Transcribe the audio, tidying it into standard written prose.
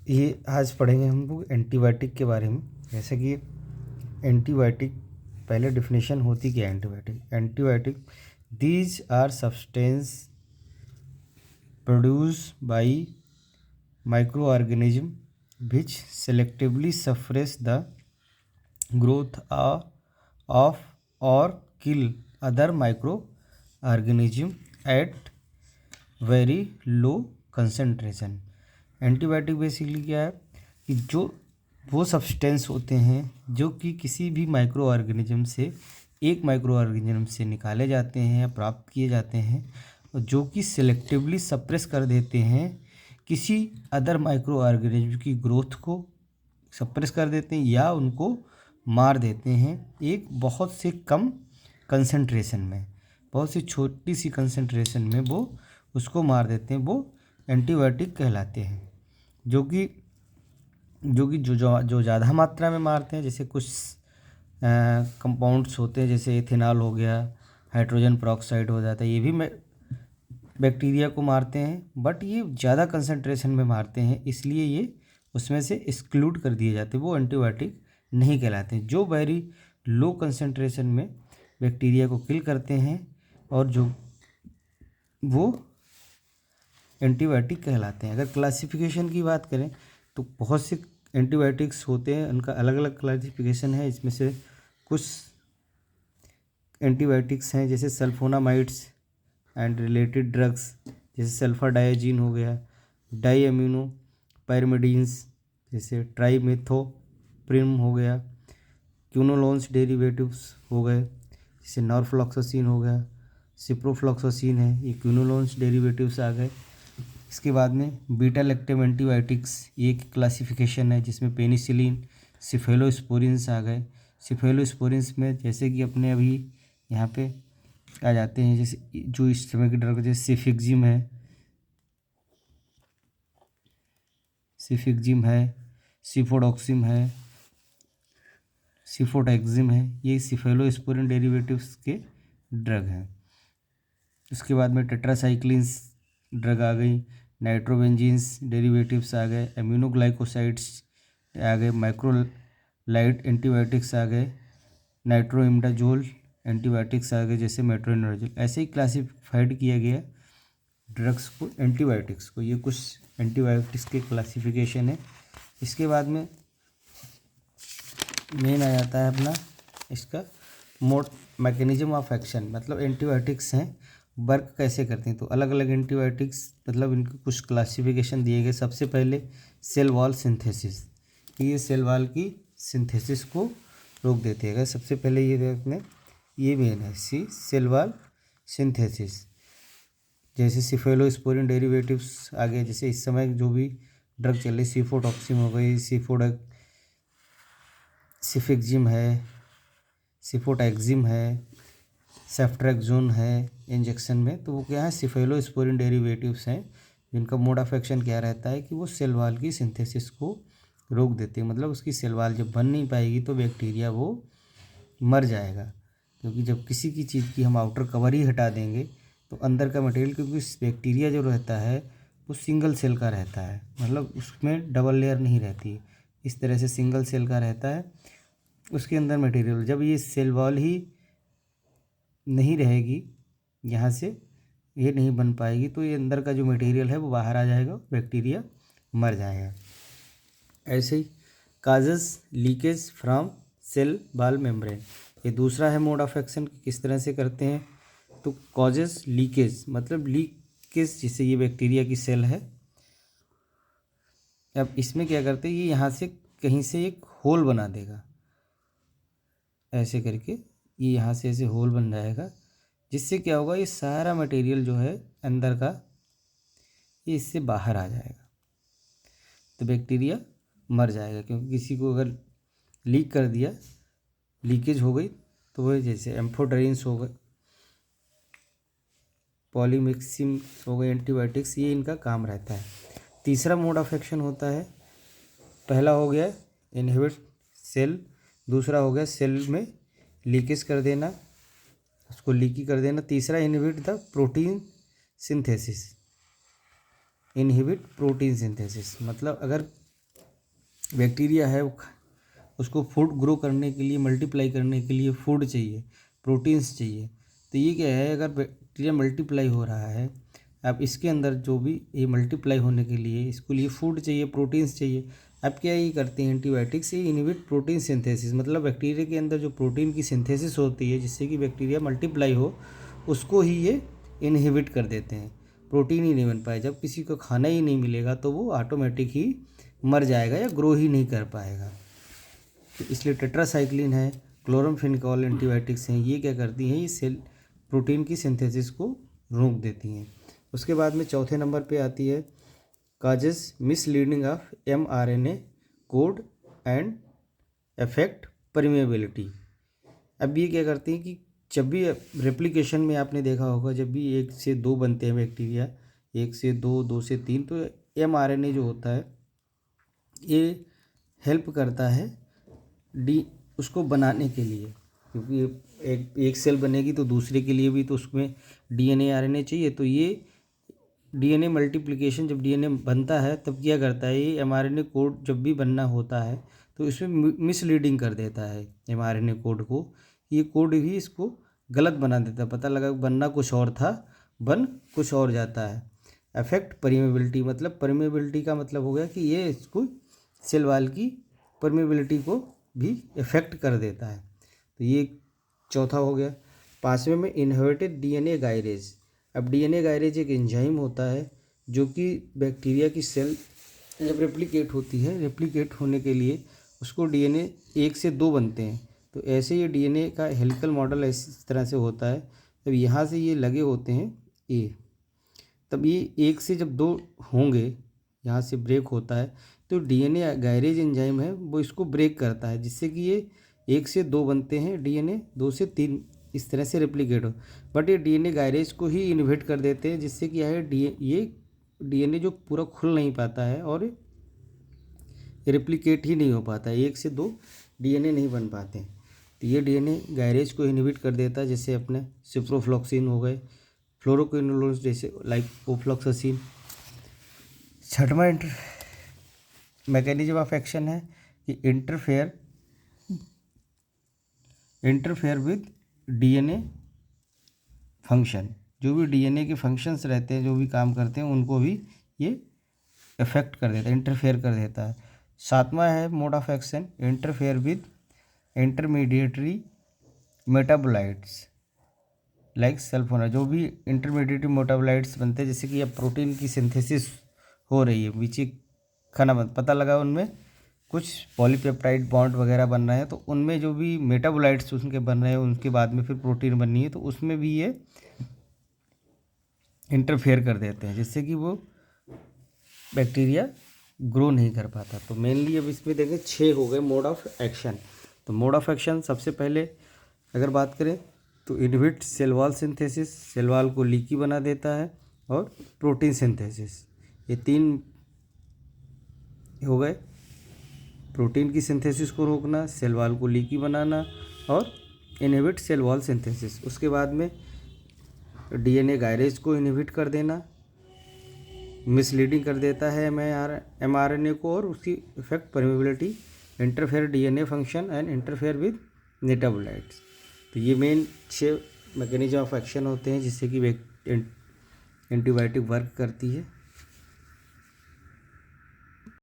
ये आज पढ़ेंगे हम लोग एंटीबायोटिक के बारे में। जैसे कि एंटीबायोटिक पहले डिफिनेशन होती क्या है। Antibiotic these are substance produce by micro organism which selectively suppress the growth of or kill other micro organism at very low concentration. Antibiotic basically क्या है कि जो वो सब्सटेंस होते हैं जो कि किसी भी माइक्रो ऑर्गेनिज्म से एक माइक्रो ऑर्गेनिज्म से निकाले जाते हैं या प्राप्त किए जाते हैं और जो कि सिलेक्टिवली सप्रेस कर देते हैं किसी अदर माइक्रो ऑर्गेनिज्म की ग्रोथ को सप्रेस कर देते हैं या उनको मार देते हैं एक बहुत से कम कंसंट्रेशन में, बहुत सी छोटी सी कंसंट्रेशन में वो उसको मार देते हैं। वो एंटीबायोटिक कहलाते हैं। जो ज़्यादा मात्रा में मारते हैं, जैसे कुछ कंपाउंड्स होते हैं, जैसे इथेनॉल हो गया, हाइड्रोजन पेरोक्साइड हो जाता है, ये भी बैक्टीरिया को मारते हैं। बट ये ज़्यादा कंसंट्रेशन में मारते हैं, इसलिए ये उसमें से एक्सक्लूड कर दिए जाते हैं, वो एंटीबायोटिक नहीं कहलाते हैं। जो वेरी लो कंसंट्रेशन में बैक्टीरिया को किल करते हैं और जो वो एंटीबायोटिक कहलाते हैं। अगर क्लासिफिकेशन की बात करें तो बहुत से एंटीबायोटिक्स होते हैं, उनका अलग अलग क्लासिफिकेशन है। इसमें से कुछ एंटीबायोटिक्स हैं जैसे सल्फोनामाइड्स एंड रिलेटेड ड्रग्स, जैसे सल्फर डाइजीन हो गया, डाईएम्यूनो पैरामिडीन्स जैसे ट्राइमेथोप्रिम हो गया, क्यूनोलोन्स डेरिवेटिव्स हो गए जैसे नॉरफ्लॉक्सासिन हो गया, सिप्रोफ्लॉक्सासिन है, ये क्यूनोलोन्स डेरिवेटिव्स आ गए। इसके बाद में बीटा लैक्टम एंटीबायोटिक्स, ये एक क्लासिफिकेशन है जिसमें पेनिसिलिन, सिफेलोस्पोरिन्स आ गए। सिफेलोस्पोरिन्स में जैसे कि अपने अभी यहाँ पे आ जाते हैं, जैसे जो इस समय की ड्रग जैसे सिफिक्जिम है, सिफोडॉक्सिम है, सिफोटैक्सिम है, ये सिफेलोस्पोरिन डेरिवेटिव्स के ड्रग हैं। उसके बाद में टेट्रासाइक्लिन्स ड्रग आ गई, नाइट्रोबेंजीन्स डेरिवेटिव्स आ गए, एम्यूनोग्लाइकोसाइड्स आ गए, माइक्रोलाइड एंटीबायोटिक्स आ गए, नाइट्रोइमिडाजोल एंटीबायोटिक्स आ गए जैसे मेट्रोनिडाजोल। ऐसे ही क्लासिफाइड किया गया ड्रग्स को, एंटीबायोटिक्स को। ये कुछ एंटीबायोटिक्स के क्लासिफिकेशन है। इसके बाद में मेन आ जाता है अपना इसका मोड मैकेनिज्म ऑफ एक्शन, मतलब एंटीबायोटिक्स हैं वर्क कैसे करते हैं। तो अलग अलग एंटीबायोटिक्स मतलब इनके कुछ क्लासिफिकेशन दिए गए। सबसे पहले सेल वॉल सिंथेसिस, ये सेल वॉल की सिंथेसिस को रोक देते हैं। सबसे पहले ये देखने ये मेन है सेल वॉल सिंथेसिस। जैसे सिफेलोस्पोरिन डेरिवेटिव्स आ गए, जैसे इस समय जो भी ड्रग चल रही, सिफोटॉक्सिम हो गई, सिफिक्जिम है, सिफोटैक्सिम है, सेफ्ट्रेक्सोन है इंजेक्शन में। तो वो क्या है, सिफेलोस्पोरिन डेरिवेटिव्स हैं जिनका मोड ऑफ एक्शन क्या रहता है कि वो सेल वॉल की सिंथेसिस को रोक देते हैं। मतलब उसकी सेल वॉल जब बन नहीं पाएगी तो बैक्टीरिया वो मर जाएगा। क्योंकि जब किसी की चीज़ की हम आउटर कवर ही हटा देंगे तो अंदर का मटेरियल, क्योंकि बैक्टीरिया जो रहता है वो सिंगल सेल का रहता है, मतलब उसमें डबल लेयर नहीं रहती, इस तरह से सिंगल सेल का रहता है। उसके अंदर मटेरियल जब ये सेल वॉल ही नहीं रहेगी, यहाँ से ये नहीं बन पाएगी, तो ये अंदर का जो मटेरियल है वो बाहर आ जाएगा, बैक्टीरिया मर जाएगा। ऐसे ही causes leakage from cell wall membrane, ये दूसरा है मोड ऑफ एक्शन किस तरह से करते हैं। तो कॉजेस लीकेज मतलब लीकेज, जिससे ये बैक्टीरिया की सेल है। अब इसमें क्या करते हैं, ये यहाँ से कहीं से एक होल बना देगा, ऐसे करके ये यहाँ से ऐसे होल बन जाएगा, जिससे क्या होगा, ये सारा मटेरियल जो है अंदर का ये इससे बाहर आ जाएगा, तो बैक्टीरिया मर जाएगा। क्योंकि किसी को अगर लीक कर दिया, लीकेज हो गई, तो वह जैसे एम्फोटेरिन्स हो गए, पॉलीमिक्सिन हो गए एंटीबायोटिक्स, ये इनका काम रहता है। तीसरा मोड ऑफ एक्शन होता है, पहला हो गया इनहिबिट सेल, दूसरा हो गया सेल में लीकेज कर देना, उसको लीकी कर देना। तीसरा inhibit the protein synthesis, inhibit protein synthesis, मतलब अगर बैक्टीरिया है उसको फूड ग्रो करने के लिए, मल्टीप्लाई करने के लिए फूड चाहिए, प्रोटीन्स चाहिए। तो ये क्या है, अगर बैक्टीरिया मल्टीप्लाई हो रहा है, अब इसके अंदर जो भी ये मल्टीप्लाई होने के लिए इसको लिए फूड चाहिए, प्रोटीन्स चाहिए। अब क्या ये करते हैं एंटीबायोटिक्स, ये इनहिबिट प्रोटीन सिंथेसिस, मतलब बैक्टीरिया के अंदर जो प्रोटीन की सिंथेसिस होती है जिससे कि बैक्टीरिया मल्टीप्लाई हो, उसको ही ये इनहिबिट कर देते हैं। प्रोटीन ही नहीं बन पाए, जब किसी को खाना ही नहीं मिलेगा तो वो ऑटोमेटिक ही मर जाएगा या ग्रो ही नहीं कर पाएगा। तो इसलिए टेट्रासाइक्लिन है, क्लोरामफेनिकोल एंटीबायोटिक्स हैं, ये क्या करती हैं, ये सेल प्रोटीन की सिंथेसिस को रोक देती हैं। उसके बाद में चौथे नंबर पे आती है causes misleading of mRNA code and affect permeability. अब ये क्या करती हैं कि जब भी रेप्लिकेशन में आपने देखा होगा, जब भी 1 से 2 बनते हैं बैक्टीरिया, 1 से 2, 2 से 3, तो mRNA जो होता है ये हेल्प करता है उसको बनाने के लिए, क्योंकि एक सेल बनेगी तो दूसरे के लिए भी तो उसमें DNA RNA चाहिए। तो ये DNA मल्टीप्लिकेशन, जब DNA बनता है तब क्या करता है, ये mRNA कोड जब भी बनना होता है तो इसमें मिसलीडिंग कर देता है mRNA कोड को। ये कोड भी इसको गलत बना देता है, पता लगा बनना कुछ और था, बन कुछ और जाता है। अफेक्ट परमेबिलिटी, मतलब परमेबिलिटी का मतलब हो गया कि ये इसको सेल वाल की परमेबिलिटी को भी इफेक्ट कर देता है। तो ये चौथा हो गया। पांचवें में इनहिबिटेड DNA गायरेज। अब DNA गायरेज एक एंजाइम होता है जो कि बैक्टीरिया की सेल जब रेप्लिकेट होती है, रेप्लिकेट होने के लिए उसको DNA 1 से 2 बनते हैं। तो ऐसे ये DNA का हेलिकल मॉडल इस तरह से होता है, तब यहाँ से ये लगे होते हैं ए, तब ये 1 से जब 2 होंगे, यहाँ से ब्रेक होता है तो DNA गायरेज एंजाइम है वो इसको ब्रेक करता है, जिससे कि ये 1 से 2 बनते हैं, DNA 2 से 3 इस तरह से रेप्लिकेट हो। बट ये DNA गायरेज को ही इनहिबिट कर देते हैं, जिससे कि ये DNA जो पूरा खुल नहीं पाता है और रेप्लिकेट ही नहीं हो पाता है, 1 से 2 DNA नहीं बन पाते। तो ये DNA गायरेज को इनहिबिट कर देता है, जैसे अपने सिप्रोफ्लॉक्सिन हो गए, फ्लोरोक्विनोलोन्स जैसे लाइक ओफ्लॉक्सासिन। छठवां मैकेनिज्म ऑफ एक्शन है कि इंटरफेयर विद DNA फंक्शन। जो भी DNA के फंक्शंस रहते हैं, जो भी काम करते हैं, उनको भी ये इफेक्ट कर देता है, इंटरफेयर कर देता है। सातवां है mode of action interfere with intermediatory metabolites like sulfona. जो भी इंटरमीडिएटरी मेटाबोलाइट्स बनते हैं, जैसे कि अब प्रोटीन की सिंथेसिस हो रही है, बीच खाना पता लगा उनमें कुछ पॉलीपेप्टाइड बॉन्ड वगैरह बन रहे हैं, तो उनमें जो भी मेटाबोलाइट्स उनके बन रहे हैं, उनके बाद में फिर प्रोटीन बननी है, तो उसमें भी ये इंटरफेयर कर देते हैं, जिससे कि वो बैक्टीरिया ग्रो नहीं कर पाता। तो मेनली अब इसमें देखें 6 हो गए मोड ऑफ एक्शन। तो मोड ऑफ एक्शन सबसे पहले अगर बात करें तो inhibit cell wall synthesis, cell wall को लीकी बना देता है, और प्रोटीन सिंथेसिस, ये 3 हो गए। प्रोटीन की सिंथेसिस को रोकना, सेल वॉल को लीकी बनाना, और इनहिबिट सेल वॉल सिंथेसिस। उसके बाद में DNA गायरेज को इनहिबिट कर देना, मिसलीडिंग कर देता है mRNA को, और उसकी effect permeability, interfere DNA function and interfere with metabolites. तो ये मेन 6 मैकेनिज्म ऑफ एक्शन होते हैं जिससे कि एंटीबायोटिक वर्क करती है।